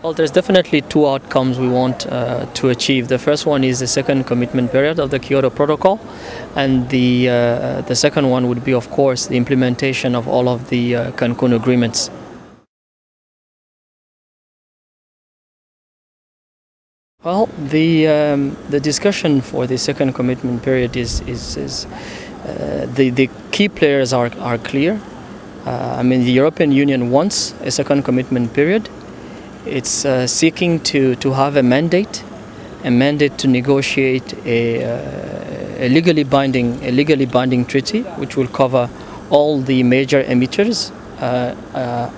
Well, there's definitely two outcomes we want to achieve. The first one is the second commitment period of the Kyoto Protocol, and the second one would be, of course, the implementation of all of the Cancun agreements. Well, the discussion for the second commitment period is the key players are clear. I mean, the European Union wants a second commitment period. It's seeking to have a mandate to negotiate a legally binding treaty, which will cover all the major emitters,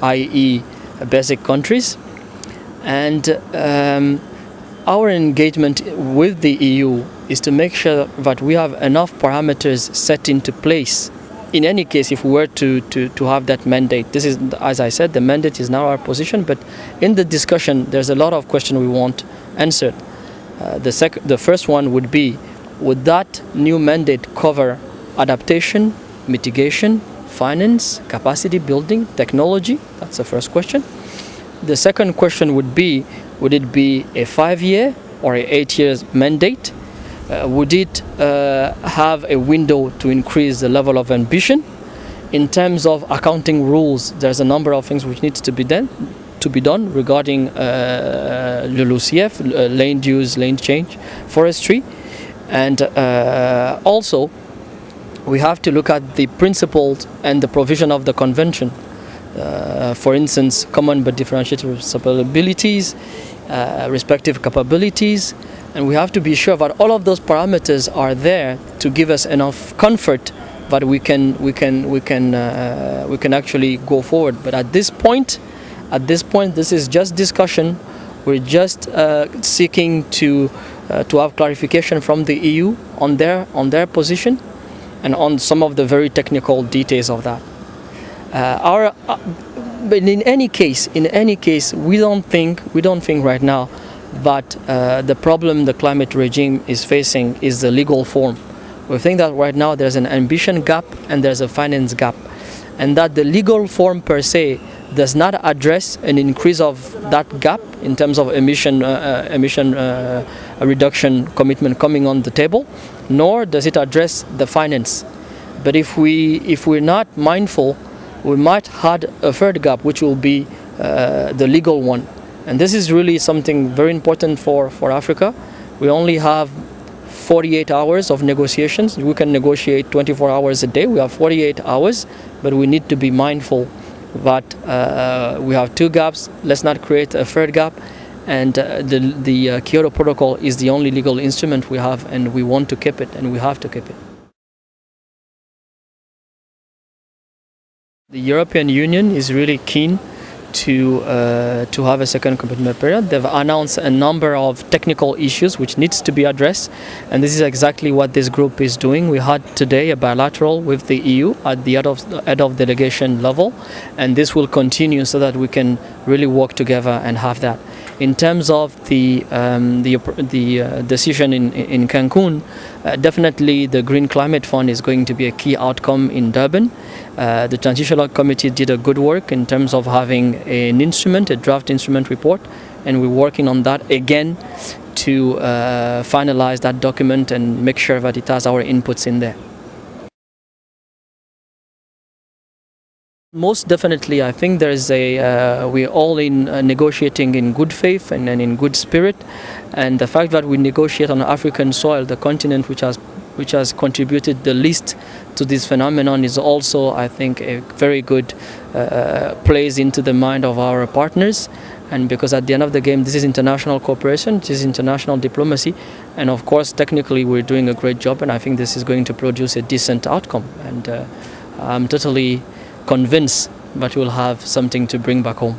i.e., basic countries, and our engagement with the EU is to make sure that we have enough parameters set into place. In any case, if we were to have that mandate, this is, as I said, the mandate is now our position, but in the discussion, there's a lot of questions we want answered. The first one would be, would that new mandate cover adaptation, mitigation, finance, capacity building, technology? That's the first question. The second question would be, would it be a 5-year or an 8-year mandate? Would it have a window to increase the level of ambition? In terms of accounting rules, there's a number of things which needs to be done regarding LULUCF, land use, land change, forestry, and also we have to look at the principles and the provision of the convention. For instance, common but differentiated responsibilities, respective capabilities, and we have to be sure that all of those parameters are there to give us enough comfort that we can actually go forward. But at this point, this is just discussion. We're just seeking to have clarification from the EU on their position and on some of the very technical details of that. But in any case, we don't think right now that the problem the climate regime is facing is the legal form. We think that right now there's an ambition gap and there's a finance gap, and that the legal form per se does not address an increase of that gap in terms of emission reduction commitment coming on the table, nor does it address the finance. But if we're not mindful, we might add a third gap, which will be the legal one. And this is really something very important for Africa. We only have 48 hours of negotiations. We can negotiate 24 hours a day. We have 48 hours, but we need to be mindful that we have two gaps. Let's not create a third gap. And the Kyoto Protocol is the only legal instrument we have, and we want to keep it, and we have to keep it. The European Union is really keen to have a second commitment period. They've announced a number of technical issues which needs to be addressed, and this is exactly what this group is doing. We had today a bilateral with the EU at the head of delegation level, and this will continue so that we can really work together and have that. In terms of the decision in Cancun, definitely the Green Climate Fund is going to be a key outcome in Durban. The Transitional Committee did a good work in terms of having an instrument, a draft instrument report, and we're working on that again to finalize that document and make sure that it has our inputs in there. Most definitely, I think there is we're all in negotiating in good faith and in good spirit, and the fact that we negotiate on African soil, the continent which has contributed the least to this phenomenon, is also, I think, a very good plays into the mind of our partners. And because at the end of the game, this is international cooperation, this is international diplomacy, and of course, technically, we're doing a great job, and I think this is going to produce a decent outcome. And I'm totally convinced that we'll have something to bring back home.